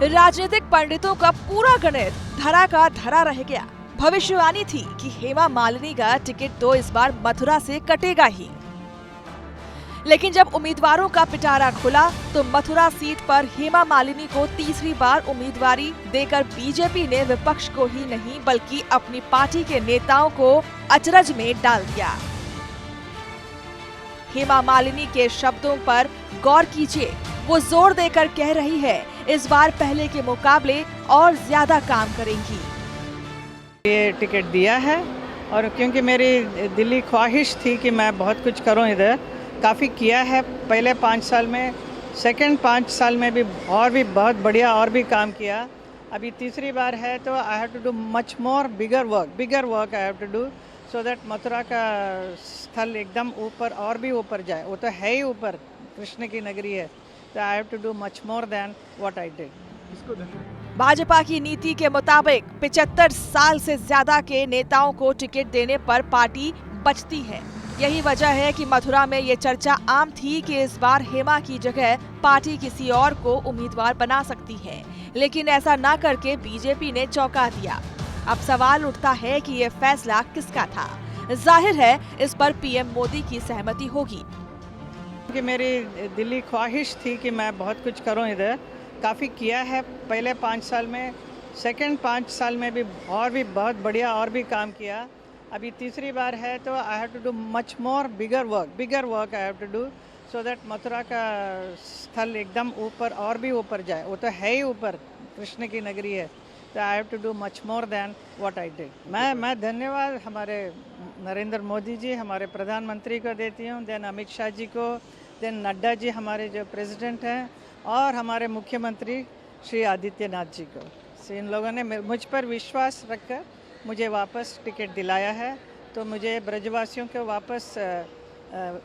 राजनीतिक पंडितों का पूरा गणित धरा का धरा रह गया। भविष्यवाणी थी कि हेमा मालिनी का टिकट तो इस बार मथुरा से कटेगा ही, लेकिन जब उम्मीदवारों का पिटारा खुला तो मथुरा सीट पर हेमा मालिनी को तीसरी बार उम्मीदवारी देकर बीजेपी ने विपक्ष को ही नहीं बल्कि अपनी पार्टी के नेताओं को अचरज में डाल दिया। हेमा मालिनी के शब्दों पर गौर कीजिए। वो जोर देकर कह रही है इस बार पहले के मुकाबले और ज्यादा काम करेंगी। ये टिकट दिया है और क्योंकि मेरी दिली ख्वाहिश थी कि मैं बहुत कुछ करूं, इधर काफ़ी किया है पहले 5 साल में, सेकंड 5 साल में भी और भी बहुत बढ़िया और भी काम किया। अभी तीसरी बार है तो I have to do much more bigger work I have to do so that Mathura का स्थल एकदम ऊपर और भी ऊपर जाए। वो तो है ही ऊपर, कृष्ण की नगरी है, तो I have to do much more than what I did. Bhajpa की नीति के मुताबिक 75 साल से ज्यादा के नेताओं को टिकट देने पर पार्टी बचती है। यही वजह है कि मथुरा में ये चर्चा आम थी कि इस बार हेमा की जगह पार्टी किसी और को उम्मीदवार बना सकती है, लेकिन ऐसा न करके बीजेपी ने चौंका दिया। अब सवाल उठता है कि ये फैसला किसका था। जाहिर है इस पर पीएम मोदी की सहमति होगी। कि मेरी दिली ख्वाहिश थी कि मैं बहुत कुछ करूं, इधर काफ़ी किया है पहले 5 साल में, सेकंड 5 साल में भी और भी बहुत बढ़िया और भी काम किया। अभी तीसरी बार है तो I have to do much more bigger work I have to do so that Mathura का स्थल एकदम ऊपर और भी ऊपर जाए। वो तो है ही ऊपर, कृष्ण की नगरी है, तो I have to do much more than what I did. मैं धन्यवाद हमारे नरेंद्र मोदी जी, हमारे प्रधानमंत्री को देती हूँ, देन अमित शाह जी को, देन नड्डा जी हमारे जो प्रेसिडेंट हैं, और हमारे मुख्यमंत्री श्री आदित्यनाथ जी को। इन लोगों ने मुझ पर विश्वास रखकर मुझे वापस टिकट दिलाया है, तो मुझे ब्रजवासियों को वापस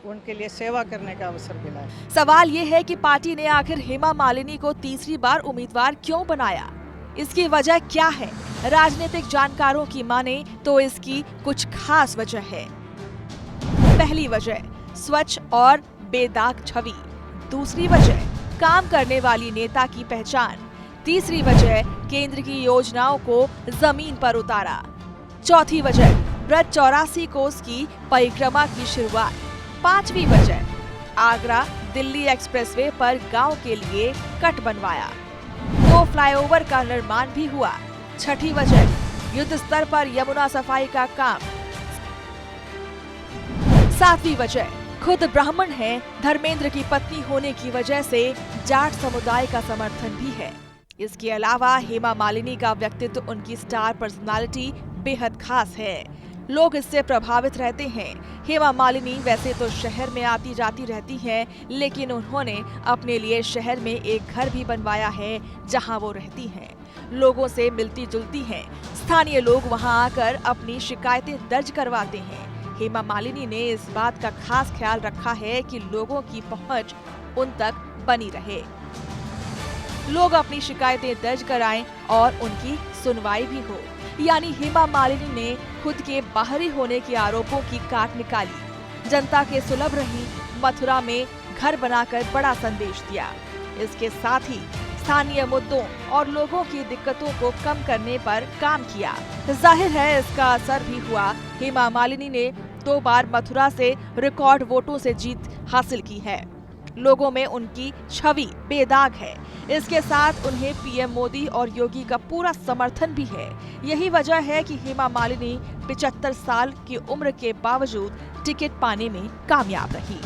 उनके लिए सेवा करने का अवसर मिला है। सवाल ये है कि पार्टी ने आखिर हेमा मालिनी को तीसरी बार उम्मीदवार क्यों बनाया, इसकी वजह क्या है। राजनीतिक जानकारों की माने तो इसकी कुछ खास वजह है। पहली वजह स्वच्छ और बेदाग छवि, दूसरी वजह काम करने वाली नेता की पहचान, तीसरी वजह केंद्र की योजनाओं को जमीन पर उतारा, चौथी वजह ब्रज 84 कोस की परिक्रमा की शुरुआत, पांचवी वजह आगरा दिल्ली एक्सप्रेसवे पर गांव के लिए कट बनवाया, 2 फ्लाईओवर का निर्माण भी हुआ, छठी वजह युद्ध स्तर पर यमुना सफाई का काम, सातवीं वजह खुद ब्राह्मण हैं, धर्मेंद्र की पत्नी होने की वजह से जाट समुदाय का समर्थन भी है। इसके अलावा हेमा मालिनी का व्यक्तित्व, उनकी स्टार पर्सनालिटी बेहद खास है। लोग इससे प्रभावित रहते हैं। हेमा मालिनी वैसे तो शहर में आती जाती रहती हैं, लेकिन उन्होंने अपने लिए शहर में एक घर भी बनवाया है जहां वो रहती हैं, लोगों से मिलती जुलती हैं। स्थानीय लोग वहां आकर अपनी शिकायतें दर्ज करवाते हैं। हेमा मालिनी ने इस बात का खास ख्याल रखा है कि लोगों की पहुंच उन तक बनी रहे, लोग अपनी शिकायतें दर्ज कराएं और उनकी सुनवाई भी हो। यानी हेमा मालिनी ने खुद के बाहरी होने के आरोपों की काट निकाली, जनता के सुलभ रही, मथुरा में घर बनाकर बड़ा संदेश दिया। इसके साथ ही स्थानीय मुद्दों और लोगों की दिक्कतों को कम करने पर काम किया। जाहिर है इसका असर भी हुआ। हेमा मालिनी ने 2 बार मथुरा से रिकॉर्ड वोटों से जीत हासिल की है। लोगों में उनकी छवि बेदाग है। इसके साथ उन्हें पीएम मोदी और योगी का पूरा समर्थन भी है। यही वजह है कि हेमा मालिनी 75 साल की उम्र के बावजूद टिकट पाने में कामयाब रही।